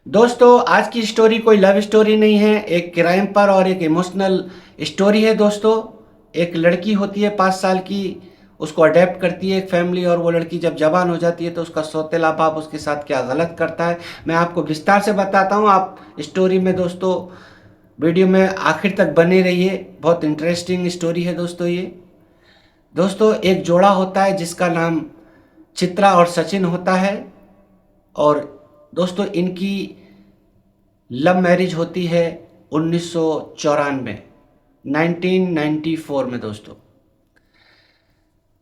दोस्तों आज की स्टोरी कोई लव स्टोरी नहीं है, एक क्राइम पर और एक इमोशनल स्टोरी है। दोस्तों एक लड़की होती है 5 साल की, उसको अडेप्ट करती है एक फैमिली, और वो लड़की जब जवान हो जाती है तो उसका सौतेला बाप उसके साथ क्या गलत करता है मैं आपको विस्तार से बताता हूँ। आप स्टोरी में दोस्तों वीडियो में आखिर तक बने रहिए, बहुत इंटरेस्टिंग स्टोरी है दोस्तों ये। दोस्तों एक जोड़ा होता है जिसका नाम चित्रा और सचिन होता है, और दोस्तों इनकी लव मैरिज होती है 1994 1994 में। दोस्तों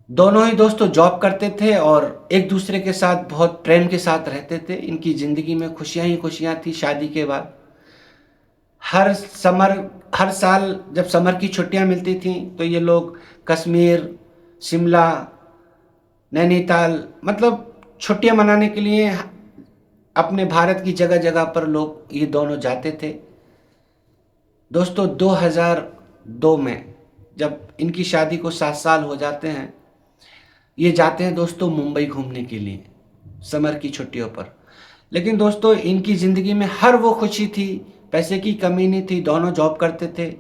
दोनों ही दोस्तों जॉब करते थे और एक दूसरे के साथ बहुत प्रेम के साथ रहते थे। इनकी ज़िंदगी में खुशियां ही खुशियां थी शादी के बाद। हर समर हर साल जब समर की छुट्टियां मिलती थी तो ये लोग कश्मीर, शिमला, नैनीताल, मतलब छुट्टियां मनाने के लिए अपने भारत की जगह जगह पर लोग ये दोनों जाते थे। दोस्तों 2002 में जब इनकी शादी को 7 साल हो जाते हैं, ये जाते हैं दोस्तों मुंबई घूमने के लिए समर की छुट्टियों पर। लेकिन दोस्तों इनकी ज़िंदगी में हर वो खुशी थी, पैसे की कमी नहीं थी, दोनों जॉब करते थे।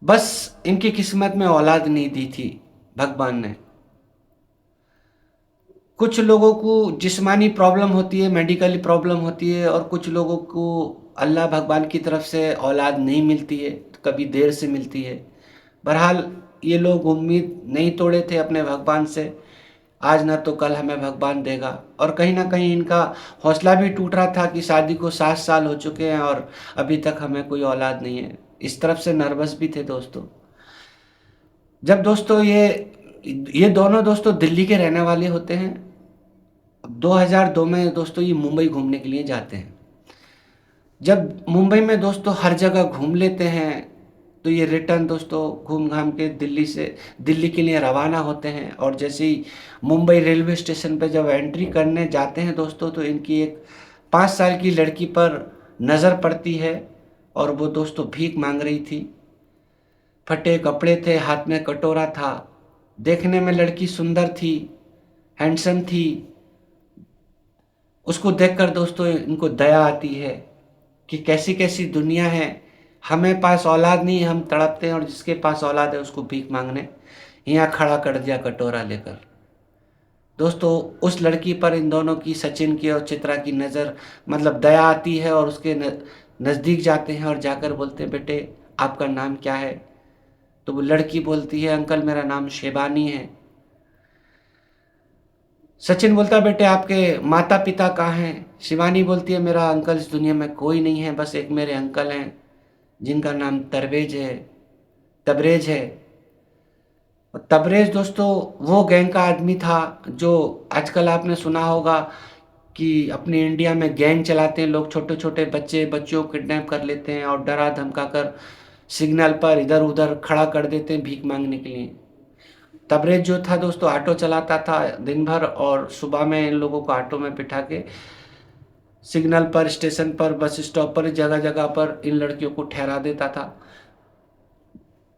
बस इनकी किस्मत में औलाद नहीं दी थी भगवान ने। कुछ लोगों को जिस्मानी प्रॉब्लम होती है, मेडिकली प्रॉब्लम होती है, और कुछ लोगों को अल्लाह भगवान की तरफ से औलाद नहीं मिलती है, कभी देर से मिलती है। बहरहाल ये लोग उम्मीद नहीं तोड़े थे अपने भगवान से, आज ना तो कल हमें भगवान देगा। और कहीं ना कहीं इनका हौसला भी टूट रहा था कि शादी को 7 साल हो चुके हैं और अभी तक हमें कोई औलाद नहीं है। इस तरफ से नर्वस भी थे दोस्तों। जब दोस्तों ये दोनों दोस्तों दिल्ली के रहने वाले होते हैं। 2002 में दोस्तों ये मुंबई घूमने के लिए जाते हैं। जब मुंबई में दोस्तों हर जगह घूम लेते हैं तो ये रिटर्न दोस्तों घूम घाम के दिल्ली के लिए रवाना होते हैं। और जैसे ही मुंबई रेलवे स्टेशन पे जब एंट्री करने जाते हैं दोस्तों, तो इनकी एक 5 साल की लड़की पर नज़र पड़ती है, और वो दोस्तों भीख मांग रही थी। फटे कपड़े थे, हाथ में कटोरा था। देखने में लड़की सुंदर थी, हैंडसम थी। उसको देखकर दोस्तों इनको दया आती है कि कैसी कैसी दुनिया है। हमें पास औलाद नहीं है, हम तड़पते हैं, और जिसके पास औलाद है उसको भीख मांगने यहाँ खड़ा कर दिया कटोरा लेकर। दोस्तों उस लड़की पर इन दोनों की, सचिन की और चित्रा की नज़र, मतलब दया आती है, और उसके नज़दीक जाते हैं और जाकर बोलते हैं, बेटे आपका नाम क्या है? तो वो लड़की बोलती है, अंकल मेरा नाम शिवानी है। सचिन बोलता है, बेटे आपके माता पिता कहाँ हैं? शिवानी बोलती है, मेरा अंकल इस दुनिया में कोई नहीं है, बस एक मेरे अंकल हैं जिनका नाम तबरेज है। और तबरेज दोस्तों वो गैंग का आदमी था जो आजकल आपने सुना होगा कि अपने इंडिया में गैंग चलाते हैं लोग, छोटे छोटे बच्चों को किडनैप कर लेते हैं और डरा धमका कर सिग्नल पर इधर उधर खड़ा कर देते हैं भीख मांगने के लिए। तबरेज जो था दोस्तों ऑटो चलाता था दिन भर, और सुबह में इन लोगों को ऑटो में बिठा के सिग्नल पर, स्टेशन पर, बस स्टॉप पर, जगह जगह पर इन लड़कियों को ठहरा देता था।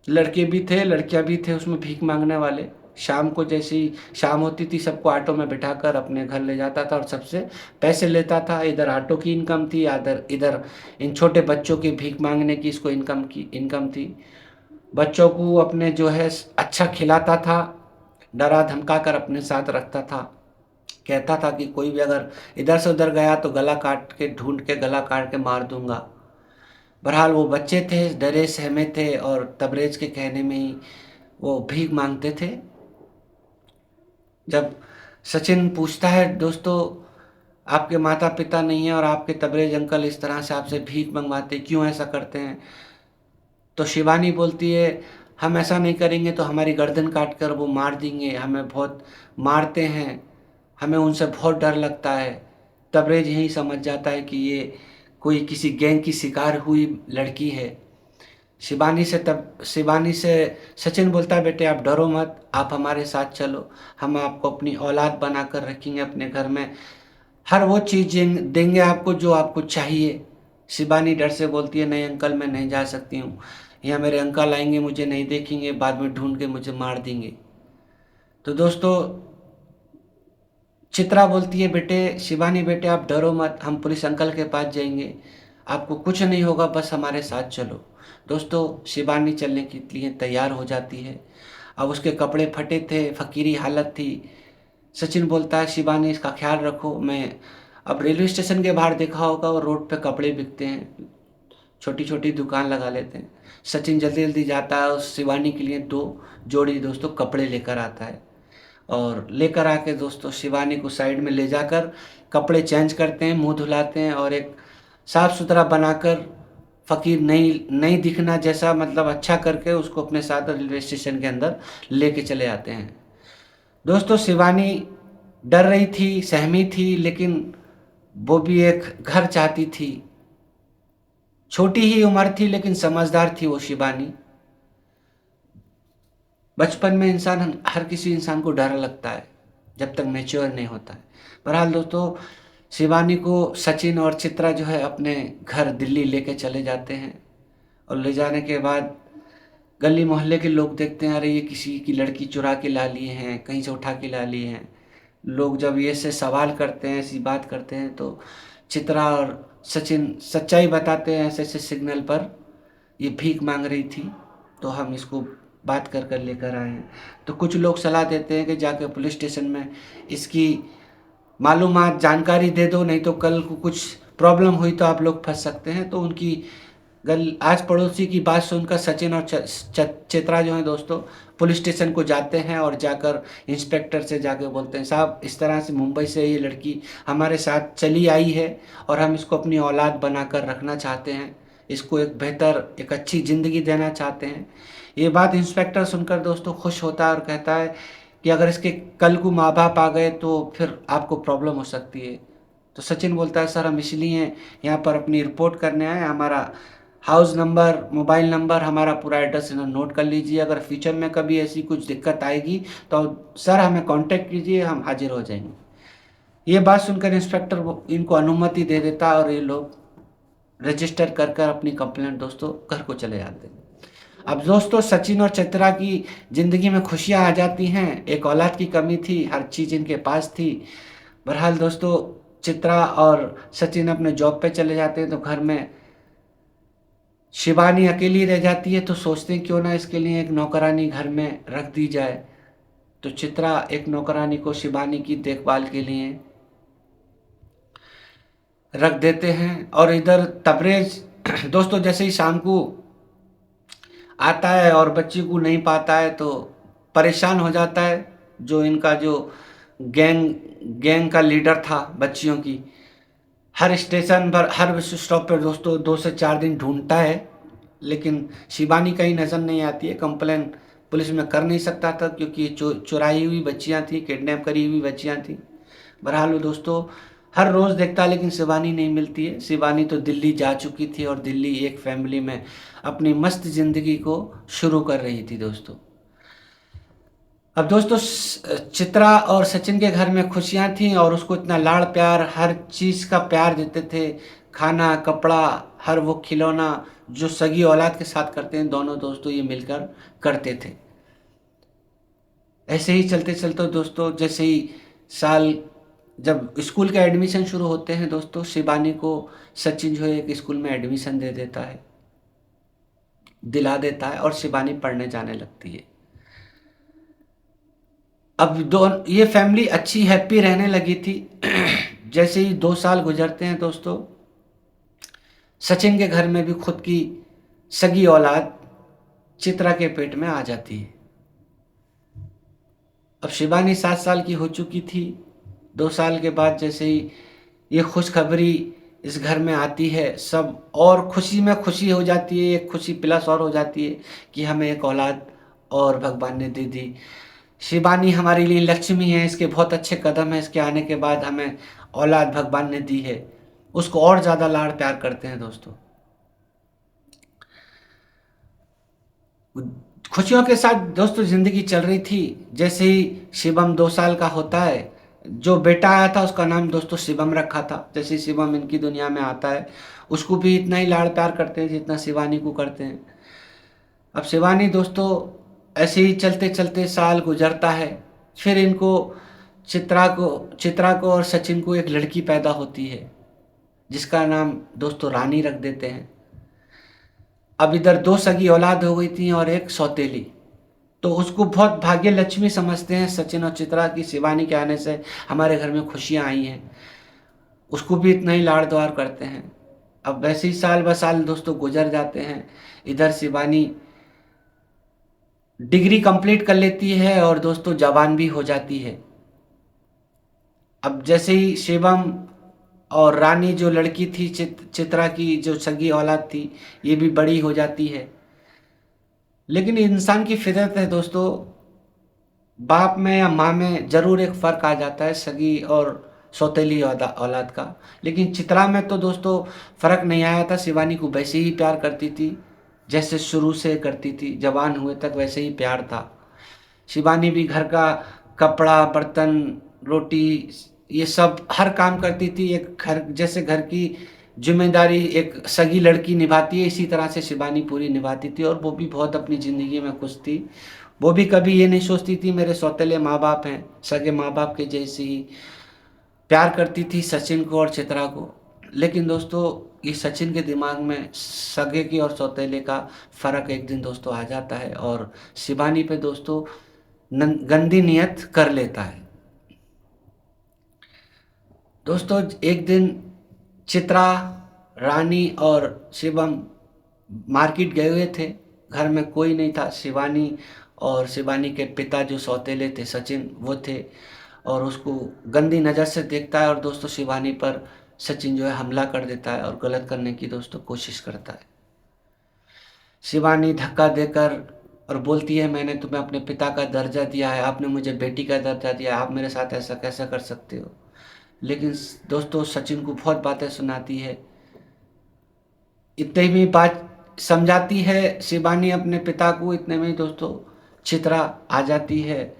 लड़के भी थे, लड़कियां भी थे उसमें भीख मांगने वाले। शाम को जैसी शाम होती थी सबको ऑटो में बिठाकर अपने घर ले जाता था और सबसे पैसे लेता था। इधर ऑटो की इनकम थी, इधर इधर इन छोटे बच्चों की भीख मांगने की इसको इनकम थी। बच्चों को अपने जो है अच्छा खिलाता था, डरा धमका कर अपने साथ रखता था। कहता था कि कोई भी अगर इधर से उधर गया तो गला काट के, ढूंढ के गला काट के मार दूंगा। बहरहाल वो बच्चे थे, डरे सहमे थे, और तबरेज के कहने में ही वो भीख मांगते थे। जब सचिन पूछता है, दोस्तों आपके माता पिता नहीं हैं और आपके तबरेज अंकल इस तरह से आपसे भीख मंगवाते, क्यों ऐसा करते हैं? तो शिवानी बोलती है, हम ऐसा नहीं करेंगे तो हमारी गर्दन काट कर वो मार देंगे, हमें बहुत मारते हैं, हमें उनसे बहुत डर लगता है। तबरेज यही समझ जाता है कि ये कोई किसी गैंग की शिकार हुई लड़की है। शिवानी से सचिन बोलता है, बेटे आप डरो मत, आप हमारे साथ चलो, हम आपको अपनी औलाद बना कर रखेंगे अपने घर में, हर वो चीज़ देंगे आपको जो आपको चाहिए। शिवानी डर से बोलती है, नहीं अंकल मैं नहीं जा सकती हूँ, यहाँ मेरे अंकल आएंगे, मुझे नहीं देखेंगे, बाद में ढूंढ के मुझे मार देंगे। तो दोस्तों चित्रा बोलती है, बेटे शिवानी बेटे आप डरो मत, हम पुलिस अंकल के पास जाएंगे, आपको कुछ नहीं होगा, बस हमारे साथ चलो। दोस्तों शिवानी चलने के लिए तैयार हो जाती है। अब उसके कपड़े फटे थे, फकीरी हालत थी। सचिन बोलता है, शिवानी इसका ख्याल रखो। मैं अब रेलवे स्टेशन के बाहर देखा होगा, और रोड पे कपड़े बिकते हैं, छोटी छोटी दुकान लगा लेते हैं। सचिन जल्दी जल्दी जाता है और शिवानी के लिए 2 जोड़ी दोस्तों कपड़े लेकर आता है, और लेकर आके दोस्तों शिवानी को साइड में ले जाकर कपड़े चेंज करते हैं, मुंह धुलाते हैं, और एक साफ सुथरा बनाकर फ़कीर नहीं नहीं दिखना जैसा, मतलब अच्छा करके उसको अपने साथ रेलवे स्टेशन के अंदर लेके चले आते हैं। दोस्तों शिवानी डर रही थी, सहमी थी, लेकिन वो भी एक घर चाहती थी। छोटी ही उम्र थी लेकिन समझदार थी वो शिवानी। बचपन में इंसान, हर किसी इंसान को डर लगता है जब तक मैच्योर नहीं होता है। बहरहाल दोस्तों शिवानी को सचिन और चित्रा जो है अपने घर दिल्ली लेके चले जाते हैं, और ले जाने के बाद गली मोहल्ले के लोग देखते हैं, अरे ये किसी की लड़की चुरा के ला लिए हैं, कहीं से उठा के ला लिए हैं। लोग जब ये से सवाल करते हैं, ऐसी बात करते हैं, तो चित्रा और सचिन सच्चाई बताते हैं, ऐसे ऐसे सिग्नल पर ये भीख मांग रही थी, तो हम इसको बात कर कर लेकर आए हैं। तो कुछ लोग सलाह देते हैं कि जाकर पुलिस स्टेशन में इसकी मालूमात जानकारी दे दो, नहीं तो कल को कुछ प्रॉब्लम हुई तो आप लोग फंस सकते हैं। तो उनकी आस पड़ोसी की बात सुनकर सचिन और चित्रा जो है दोस्तों पुलिस स्टेशन को जाते हैं, और जाकर इंस्पेक्टर से जाकर बोलते हैं, साहब इस तरह से मुंबई से ये लड़की हमारे साथ चली आई है, और हम इसको अपनी औलाद बनाकर रखना चाहते हैं, इसको एक बेहतर, एक अच्छी ज़िंदगी देना चाहते हैं। ये बात इंस्पेक्टर सुनकर दोस्तों खुश होता है और कहता है कि अगर इसके कल को माँ बाप आ गए तो फिर आपको प्रॉब्लम हो सकती है। तो सचिन बोलता है, सर हम इसलिए यहाँ पर अपनी रिपोर्ट करने आए, हमारा हाउस नंबर, मोबाइल नंबर, हमारा पूरा एड्रेस नोट कर लीजिए, अगर फ्यूचर में कभी ऐसी कुछ दिक्कत आएगी तो सर हमें कांटेक्ट कीजिए, हम हाजिर हो जाएंगे। ये बात सुनकर इंस्पेक्टर इनको अनुमति दे देता है, और ये लोग रजिस्टर कर कर अपनी कंप्लेंट दोस्तों घर को चले जाते हैं। अब दोस्तों सचिन और चित्रा की ज़िंदगी में खुशियाँ आ जाती हैं, एक औलाद की कमी थी, हर चीज़ इनके पास थी। बहरहाल दोस्तों चित्रा और सचिन अपने जॉब पे चले जाते हैं, तो घर में शिवानी अकेली रह जाती है। तो सोचते हैं क्यों ना इसके लिए एक नौकरानी घर में रख दी जाए। तो चित्रा एक नौकरानी को शिवानी की देखभाल के लिए रख देते हैं, और इधर तबरेज दोस्तों जैसे ही शाम को आता है और बच्ची को नहीं पाता है तो परेशान हो जाता है। जो इनका जो गैंग गैंग का लीडर था बच्चियों की, हर स्टेशन पर, हर बस स्टॉप पर दोस्तों 2 से 4 दिन ढूंढता है, लेकिन शिवानी कहीं नज़र नहीं आती है। कंप्लेन पुलिस में कर नहीं सकता था क्योंकि चुराई हुई बच्चियां थी, किडनैप करी हुई बच्चियां थी। बहरहाल दोस्तों हर रोज़ देखता है लेकिन शिवानी नहीं मिलती है। शिवानी तो दिल्ली जा चुकी थी, और दिल्ली एक फैमिली में अपनी मस्त ज़िंदगी को शुरू कर रही थी दोस्तों। अब दोस्तों चित्रा और सचिन के घर में खुशियां थीं, और उसको इतना लाड़ प्यार, हर चीज़ का प्यार देते थे, खाना कपड़ा, हर वो खिलौना जो सगी औलाद के साथ करते हैं, दोनों दोस्तों ये मिलकर करते थे। ऐसे ही चलते चलते दोस्तों जैसे ही साल, जब स्कूल के एडमिशन शुरू होते हैं दोस्तों, शिवानी को सचिन जो है एक स्कूल में एडमिशन दे देता है, दिला देता है, और शिवानी पढ़ने जाने लगती है। अब ये फैमिली अच्छी हैप्पी रहने लगी थी। जैसे ही 2 साल गुजरते हैं दोस्तों, सचिन के घर में भी खुद की सगी औलाद चित्रा के पेट में आ जाती है। अब शिवानी 7 साल की हो चुकी थी। 2 साल के बाद जैसे ही ये खुशखबरी इस घर में आती है, सब और खुशी में खुशी हो जाती है, एक खुशी प्लस और हो जाती है कि हमें एक औलाद और भगवान ने दे दी। शिवानी हमारे लिए लक्ष्मी है, इसके बहुत अच्छे कदम है, इसके आने के बाद हमें औलाद भगवान ने दी है। उसको और ज़्यादा लाड़ प्यार करते हैं दोस्तों। खुशियों के साथ दोस्तों ज़िंदगी चल रही थी। जैसे ही शिवम 2 साल का होता है, जो बेटा आया था उसका नाम दोस्तों शिवम रखा था। जैसे शिवम इनकी दुनिया में आता है, उसको भी इतना ही लाड़ प्यार करते हैं जितना शिवानी को करते हैं। अब शिवानी दोस्तों ऐसे ही चलते चलते साल गुजरता है, फिर इनको चित्रा को और सचिन को एक लड़की पैदा होती है, जिसका नाम दोस्तों रानी रख देते हैं। अब इधर 2 सगी औलाद हो गई थी और एक सौतेली। तो उसको बहुत भाग्य लक्ष्मी समझते हैं सचिन और चित्रा की, शिवानी के आने से हमारे घर में खुशियाँ आई हैं। उसको भी इतना ही लाड़ द्वार करते हैं। अब वैसे ही साल ब साल दोस्तों गुजर जाते हैं। इधर शिवानी डिग्री कंप्लीट कर लेती है और दोस्तों जवान भी हो जाती है। अब जैसे ही शिवम और रानी जो लड़की थी चित्रा की जो सगी औलाद थी, ये भी बड़ी हो जाती है। लेकिन इंसान की फितरत है दोस्तों, बाप में या माँ में जरूर एक फ़र्क आ जाता है सगी और सौतेली औलाद का। लेकिन चित्रा में तो दोस्तों फ़र्क नहीं आया था। शिवानी को वैसे ही प्यार करती थी जैसे शुरू से करती थी, जवान हुए तक वैसे ही प्यार था। शिवानी भी घर का कपड़ा बर्तन रोटी ये सब हर काम करती थी। एक घर जैसे घर की जिम्मेदारी एक सगी लड़की निभाती है, इसी तरह से शिवानी पूरी निभाती थी। और वो भी बहुत अपनी ज़िंदगी में खुश थी। वो भी कभी ये नहीं सोचती थी मेरे सौतेले माँ बाप हैं, सगे माँ बाप के जैसे ही प्यार करती थी सचिन को और चित्रा को। लेकिन दोस्तों ये सचिन के दिमाग में सगे की और सौतेले का फ़र्क एक दिन दोस्तों आ जाता है और शिवानी पे दोस्तों गंदी नियत कर लेता है। दोस्तों एक दिन चित्रा, रानी और शिवम मार्केट गए हुए थे। घर में कोई नहीं था। शिवानी और शिवानी के पिता जो सौतेले थे सचिन, वो थे और उसको गंदी नज़र से देखता है और दोस्तों शिवानी पर सचिन जो है हमला कर देता है और गलत करने की दोस्तों कोशिश करता है। शिवानी धक्का देकर और बोलती है मैंने तुम्हें अपने पिता का दर्जा दिया है, आपने मुझे बेटी का दर्जा दिया, आप मेरे साथ ऐसा कैसा कर सकते हो। लेकिन दोस्तों सचिन को बहुत बातें सुनाती है। इतने में बात समझाती है शिवानी अपने पिता को, इतने में दोस्तों चित्रा आ जाती है।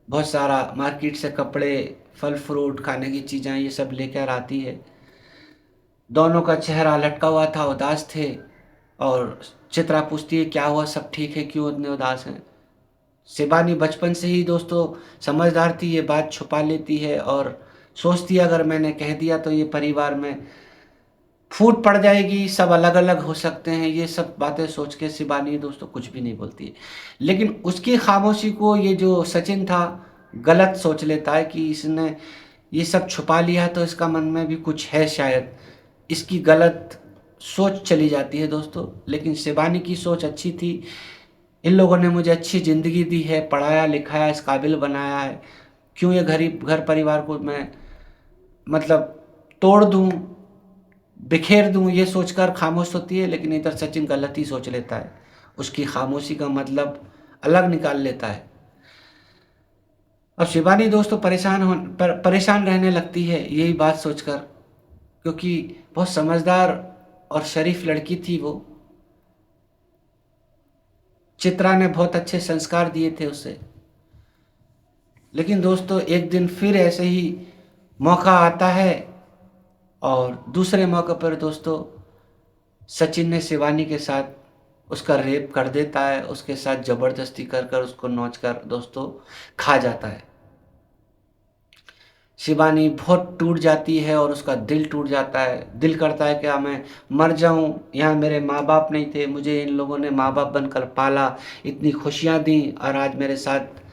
बहुत सारा मार्केट से कपड़े फल फ्रूट खाने की चीज़ें ये सब लेकर आती है। दोनों का चेहरा लटका हुआ था, उदास थे। और चित्रा पूछती है क्या हुआ, सब ठीक है, क्यों इतने उदास हैं। शिवानी बचपन से ही दोस्तों समझदार थी, ये बात छुपा लेती है और सोचती है अगर मैंने कह दिया तो ये परिवार में फूट पड़ जाएगी, सब अलग अलग हो सकते हैं। ये सब बातें सोच के शिवानी दोस्तों कुछ भी नहीं बोलती है। लेकिन उसकी खामोशी को ये जो सचिन था गलत सोच लेता है कि इसने ये सब छुपा लिया तो इसका मन में भी कुछ है शायद। इसकी गलत सोच चली जाती है दोस्तों। लेकिन शिवानी की सोच अच्छी थी, इन लोगों ने मुझे अच्छी ज़िंदगी दी है, पढ़ाया लिखाया, इस काबिल बनाया है, क्यों ये घर परिवार को मैं मतलब तोड़ दूं, बिखेर दूं, ये सोचकर खामोश होती है। लेकिन इधर सचिन गलत ही सोच लेता है, उसकी खामोशी का मतलब अलग निकाल लेता है। अब शिवानी दोस्तों परेशान रहने लगती है यही बात सोचकर, क्योंकि बहुत समझदार और शरीफ लड़की थी वो। चित्रा ने बहुत अच्छे संस्कार दिए थे उसे। लेकिन दोस्तों एक दिन फिर ऐसे ही मौका आता है और दूसरे मौके पर दोस्तों सचिन ने शिवानी के साथ उसका रेप कर देता है, उसके साथ ज़बरदस्ती कर कर उसको नोच कर दोस्तों खा जाता है। शिवानी बहुत टूट जाती है और उसका दिल टूट जाता है। दिल करता है कि मैं मर जाऊं, यहाँ मेरे माँ बाप नहीं थे, मुझे इन लोगों ने माँ बाप बनकर पाला, इतनी खुशियाँ दी और आज मेरे साथ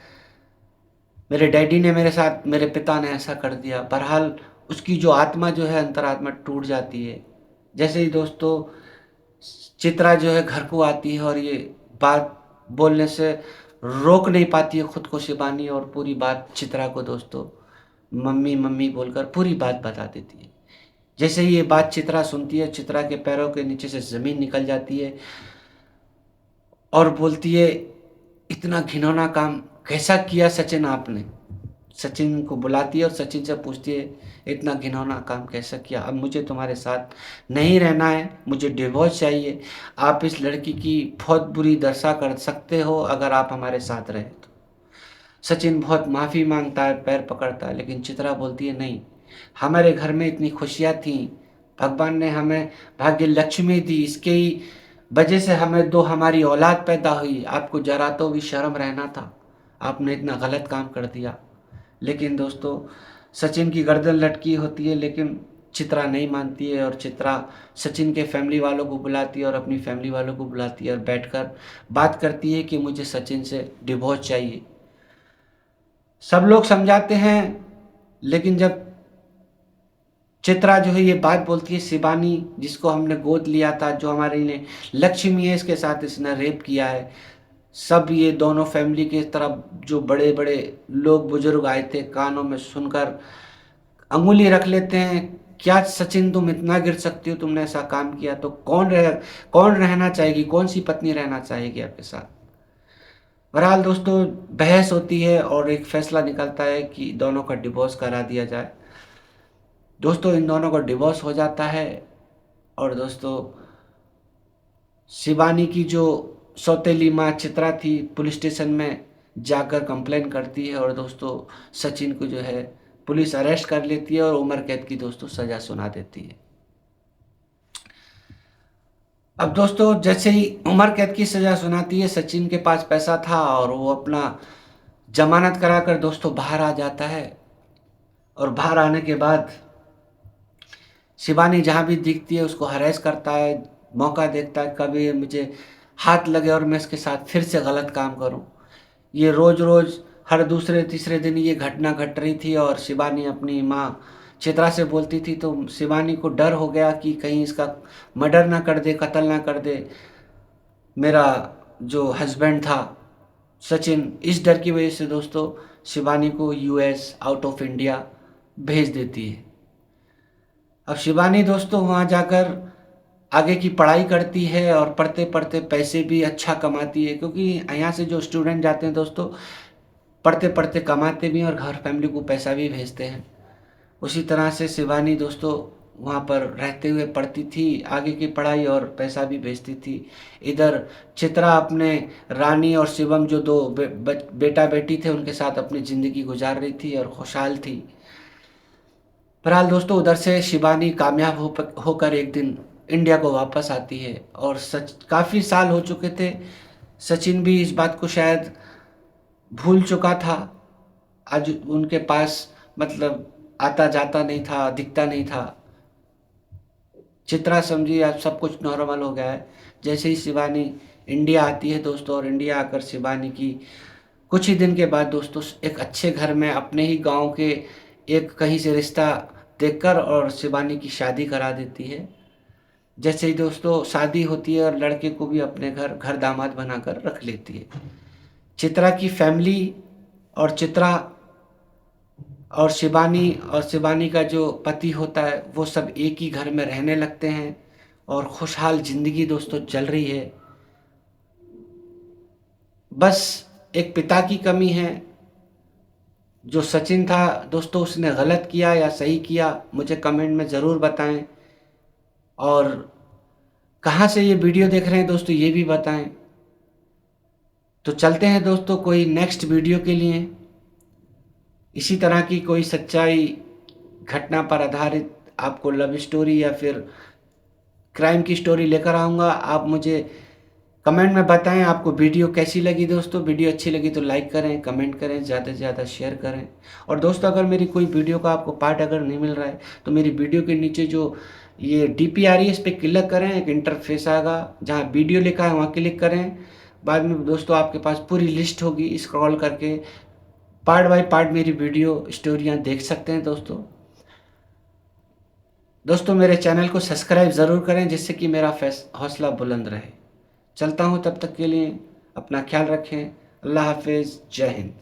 मेरे डैडी ने मेरे साथ मेरे पिता ने ऐसा कर दिया। बहरहाल उसकी जो आत्मा जो है अंतरात्मा टूट जाती है। जैसे ही दोस्तों चित्रा जो है घर को आती है और ये बात बोलने से रोक नहीं पाती है खुद को शिवानी, और पूरी बात चित्रा को दोस्तों मम्मी मम्मी बोलकर पूरी बात बता देती है। जैसे ही ये बात चित्रा सुनती है, चित्रा के पैरों के नीचे से ज़मीन निकल जाती है और बोलती है इतना घिनौना काम कैसा किया सचिन आपने। सचिन को बुलाती है और सचिन से पूछती है इतना घिनौना काम कैसा किया, अब मुझे तुम्हारे साथ नहीं रहना है, मुझे डिवोर्स चाहिए। आप इस लड़की की बहुत बुरी दशा कर सकते हो अगर आप हमारे साथ रहे तो। सचिन बहुत माफ़ी मांगता है, पैर पकड़ता है, लेकिन चित्रा बोलती है नहीं, हमारे घर में इतनी खुशियाँ थी, भगवान ने हमें भाग्य लक्ष्मी दी, इसके ही वजह से हमें 2 हमारी औलाद पैदा हुई, आपको जरा तो भी शर्म रहना था, आपने इतना गलत काम कर दिया। लेकिन दोस्तों सचिन की गर्दन लटकी होती है, लेकिन चित्रा नहीं मानती है और चित्रा सचिन के फैमिली वालों को बुलाती है और अपनी फैमिली वालों को बुलाती है और बैठकर बात करती है कि मुझे सचिन से डिवोर्स चाहिए। सब लोग समझाते हैं, लेकिन जब चित्रा जो है ये बात बोलती है, शिवानी जिसको हमने गोद लिया था, जो हमारे लिए लक्ष्मी है, इसके साथ इसने रेप किया है। सब ये दोनों फैमिली की तरफ जो बड़े बड़े लोग बुजुर्ग आए थे, कानों में सुनकर अंगुली रख लेते हैं, क्या सचिन तुम इतना गिर सकती हो, तुमने ऐसा काम किया तो कौन रहना चाहेगी, कौन सी पत्नी रहना चाहेगी आपके साथ। बहरहाल दोस्तों बहस होती है और एक फैसला निकलता है कि दोनों का डिवोर्स करा दिया जाए। दोस्तों इन दोनों का डिवोर्स हो जाता है और दोस्तों शिवानी की जो सौतेली माँ चित्रा थी पुलिस स्टेशन में जाकर कंप्लेन करती है और दोस्तों सचिन को जो है पुलिस अरेस्ट कर लेती है और उम्र कैद की दोस्तों सजा सुना देती है। अब दोस्तों जैसे ही उम्र कैद की सजा सुनाती है, सचिन के पास पैसा था और वो अपना जमानत कराकर दोस्तों बाहर आ जाता है। और बाहर आने के बाद शिवानी जहाँ भी दिखती है उसको हरेस करता है, मौका देखता है कभी मुझे हाथ लगे और मैं इसके साथ फिर से गलत काम करूं। ये रोज़ रोज़ हर दूसरे तीसरे दिन ये घटना घट रही थी और शिवानी अपनी माँ चित्रा से बोलती थी, तो शिवानी को डर हो गया कि कहीं इसका मर्डर ना कर दे, कत्ल ना कर दे मेरा जो हस्बैंड था सचिन। इस डर की वजह से दोस्तों शिवानी को यूएस आउट ऑफ इंडिया भेज देती है। अब शिवानी दोस्तों वहाँ जाकर आगे की पढ़ाई करती है और पढ़ते पढ़ते पैसे भी अच्छा कमाती है, क्योंकि यहाँ से जो स्टूडेंट जाते हैं दोस्तों पढ़ते पढ़ते कमाते भी हैं और घर फैमिली को पैसा भी भेजते हैं। उसी तरह से शिवानी दोस्तों वहाँ पर रहते हुए पढ़ती थी आगे की पढ़ाई और पैसा भी भेजती थी। इधर चित्रा अपने रानी और शिवम जो दो बेटा बेटी थे उनके साथ अपनी ज़िंदगी गुजार रही थी और खुशहाल थी। बहरहाल दोस्तों उधर से शिवानी कामयाब होकर एक दिन इंडिया को वापस आती है और काफ़ी साल हो चुके थे, सचिन भी इस बात को शायद भूल चुका था। आज उनके पास मतलब आता जाता नहीं था, दिखता नहीं था। चित्रा समझी अब सब कुछ नॉर्मल हो गया है। जैसे ही शिवानी इंडिया आती है दोस्तों और इंडिया आकर शिवानी की कुछ ही दिन के बाद दोस्तों एक अच्छे घर में अपने ही गांव के एक कहीं से रिश्ता देखकर और शिवानी की शादी करा देती है। जैसे ही दोस्तों शादी होती है और लड़के को भी अपने घर दामाद बनाकर रख लेती है। चित्रा की फैमिली और चित्रा और शिवानी का जो पति होता है वो सब एक ही घर में रहने लगते हैं और खुशहाल जिंदगी दोस्तों चल रही है। बस एक पिता की कमी है। जो सचिन था दोस्तों उसने गलत किया या सही किया मुझे कमेंट में ज़रूर बताएं, और कहाँ से ये वीडियो देख रहे हैं दोस्तों ये भी बताएं। तो चलते हैं दोस्तों कोई नेक्स्ट वीडियो के लिए। इसी तरह की कोई सच्चाई घटना पर आधारित आपको लव स्टोरी या फिर क्राइम की स्टोरी लेकर आऊँगा। आप मुझे कमेंट में बताएं आपको वीडियो कैसी लगी। दोस्तों वीडियो अच्छी लगी तो लाइक करें, कमेंट करें, ज़्यादा से ज़्यादा शेयर करें। और दोस्तों अगर मेरी कोई वीडियो का आपको पार्ट अगर नहीं मिल रहा है तो मेरी वीडियो के नीचे जो ये DP आ रही है इस पर क्लिक करें, एक इंटरफेस आएगा जहाँ वीडियो लिखा है वहाँ क्लिक करें। बाद में दोस्तों आपके पास पूरी लिस्ट होगी, स्क्रॉल करके पार्ट बाय पार्ट मेरी वीडियो स्टोरियाँ देख सकते हैं। दोस्तों मेरे चैनल को सब्सक्राइब ज़रूर करें जिससे कि मेरा हौसला बुलंद रहे। चलता हूँ, तब तक के लिए अपना ख्याल रखें। अल्लाह हाफिज़, जय हिंद।